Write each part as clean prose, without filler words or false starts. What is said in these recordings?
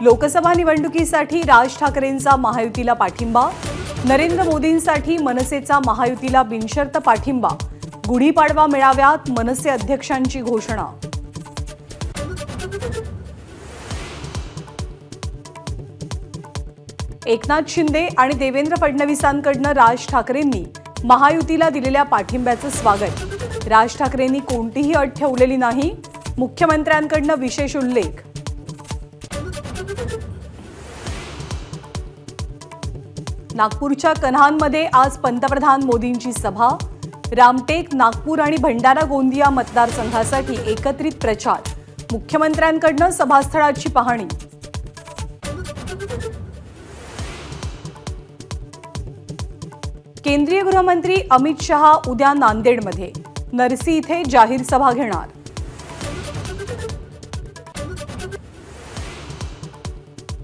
लोकसभा निवडणुकीसाठी राज ठाकरेंचा महायुतीला पाठिंबा, नरेंद्र मोदींसाठी मनसेचा महायुतीला बिनशर्त पाठिंबा, गुढीपाडवा मेळाव्यात मनसे अध्यक्षांची घोषणा। एकनाथ शिंदे आणि देवेंद्र फडणवीसांकडून राज ठाकरेंनी महायुतीला दिलेल्या पाठिंब्याचं स्वागत। राज ठाकरेंनी कोणतीही अट ठेवलेली नाही, मुख्यमंत्र्यांकडून विशेष उल्लेख। नागपूरच्या कन्हानमध्ये आज पंतप्रधान मोदींची सभा, रामटेक, नागपूर आणि भंडारा गोंदिया मतदारसंघासाठी एकत्रित प्रचार, मुख्यमंत्र्यांकडून सभास्थळाची पाहणी। केंद्रीय गृहमंत्री अमित शहा उद्या नांदेडमध्ये, नरसी इथे जाहीर सभा घेणार।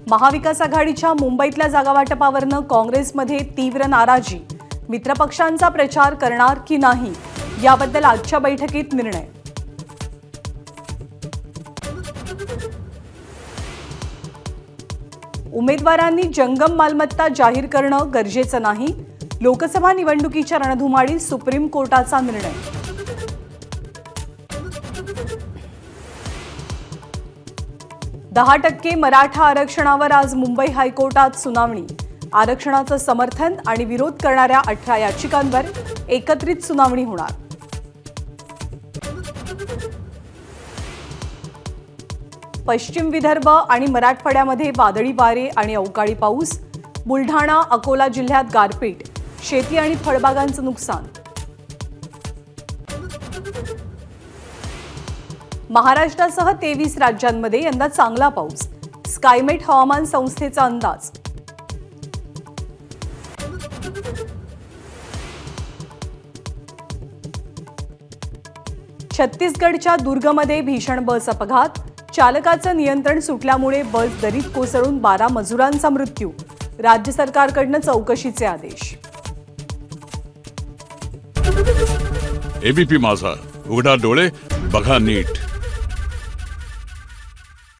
महाविकास आघाडीच्या मुंबईतल्या जागावाटपावरनं काँग्रेसमध्ये तीव्र नाराजी, मित्रपक्षांचा प्रचार करणार की नाही याबद्दल आजच्या बैठकीत निर्णय। उमेदवारांनी जंगम मालमत्ता जाहीर करणं गरजेचं नाही, लोकसभा निवडणुकीच्या रणधुमाळीत सुप्रीम कोर्टाचा निर्णय। 10% मराठा आरक्षणावर आज मुंबई हायकोर्टात सुनावणी, आरक्षणाचं समर्थन आणि विरोध करणाऱ्या 18 याचिकांवर एकत्रित सुनावणी होणार। पश्चिम विदर्भ आणि मराठवाड्यामध्ये वादळी वारे आणि अवकाळी पाऊस, बुलढाणा, अकोला जिल्ह्यात गारपीट, शेती आणि फळबागांचं नुकसान। महाराष्ट्रासह 23 राज्यांमध्ये यंदा चांगला पाऊस, स्कायमेट हवामान संस्थेचा अंदाज। छत्तीसगडच्या दुर्गमध्ये भीषण बस अपघात, चालकाचं नियंत्रण सुटल्यामुळे बस दरीत कोसळून 12 मजुरांचा मृत्यू, राज्य सरकारकडून चौकशीचे आदेश। एबीपी माझा, उघडा डोळे बघा नीट।